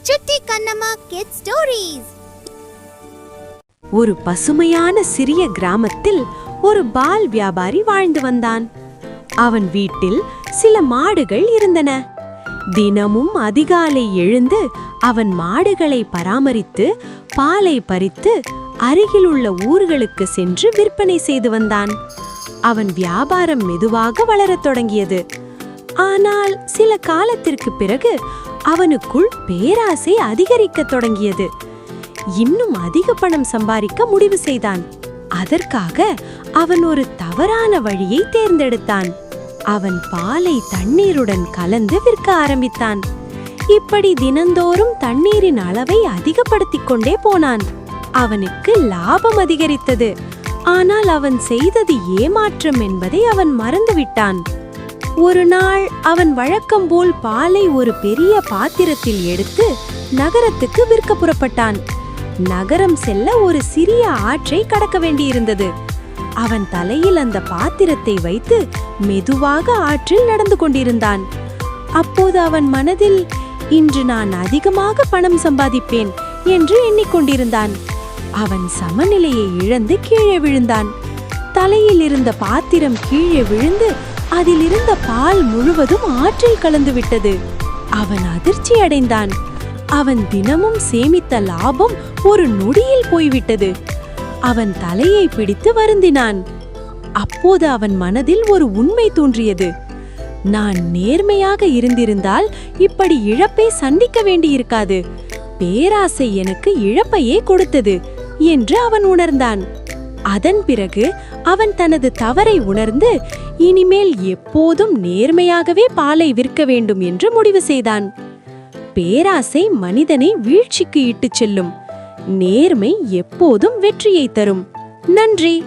சுட்டி Kannamma kids stories. ஒரு பசுமையான சிறிய கிராமத்தில் ஒரு பால் வியாபாரி வாழ்ந்து வந்தான். அவன் வீட்டில் சில மாடுகள் இருந்தன. தினமும் அதிகாலை எழுந்து அவன் மாடுகளை பராமரித்து பாலை பறித்து அருகிலுள்ள ஊர்களுக்கு சென்று விற்பனை செய்து வந்தான். அவன் வியாபாரம் மெதுவாக வளரத் தொடங்கியது. ஆனால் சில காலத்திற்கு பிறகு அவனுக்குள் பேராசை அதிகரிக்கத் தொடங்கியது. இன்னும் அதிக பணம் சம்பாதிக்க முடிவு செய்தான். அதற்காக அவன் ஒரு தவறான வழியை தேர்ந்தெடுத்தான். அவன் பாலை தண்ணீருடன் கலந்து விற்க ஆரம்பித்தான். இப்படி தினந்தோறும் தண்ணீரின் அளவை அதிகப்படுத்திக் கொண்டே போனான். அவனுக்கு லாபம் அதிகரித்தது. ஆனால் அவன் செய்தது ஏமாற்றம் என்பதை அவன் மறந்துவிட்டான். ஒரு நாள் அவன் வழக்கம் போல் பாலை ஒரு பெரிய பாத்திரத்தில் எடுத்து நகரத்துக்கு விற்க புறப்பட்டான். நகரம் செல்ல ஒரு சிறிய ஆற்றை கடக்க வேண்டியிருந்தது. அவன் தலையில் அந்த பாத்திரத்தை வைத்து மெதுவாக ஆற்றில் நடந்து கொண்டிருந்தான். அப்போது அவன் மனதில், இன்று நான் அதிகமாக பணம் சம்பாதிப்பேன் என்று எண்ணிக்கொண்டிருந்தான். அவன் சமநிலையை இழந்து கீழே விழுந்தான். தலையில் இருந்த பாத்திரம் கீழே விழுந்து அதில் இருந்த பால் முழுவதும் ஆற்றில் கலந்து விட்டது. அவன் அதிர்ச்சி அடைந்தான். அவன் தினமும் சேமித்த லாபம் ஒரு நொடியில் போய்விட்டது. அவன் தலையை பிடித்து வருந்தினான். அப்போது அவன் மனதில் ஒரு உண்மை தோன்றியது. நான் நேர்மையாக இருந்திருந்தால் இப்படி இழப்பை சந்திக்க வேண்டியிருக்காது. பேராசை எனக்கு இழப்பையே கொடுத்தது என்று அவன் உணர்ந்தான். அதன் பிறகு அவன் தனது தவறை உணர்ந்து இனிமேல் எப்போதும் நேர்மையாகவே பாலை விற்க வேண்டும் என்று முடிவு செய்தான். பேராசை மனிதனை வீழ்ச்சிக்கு இட்டுச் செல்லும். நேர்மை எப்போதும் வெற்றியை தரும். நன்றி.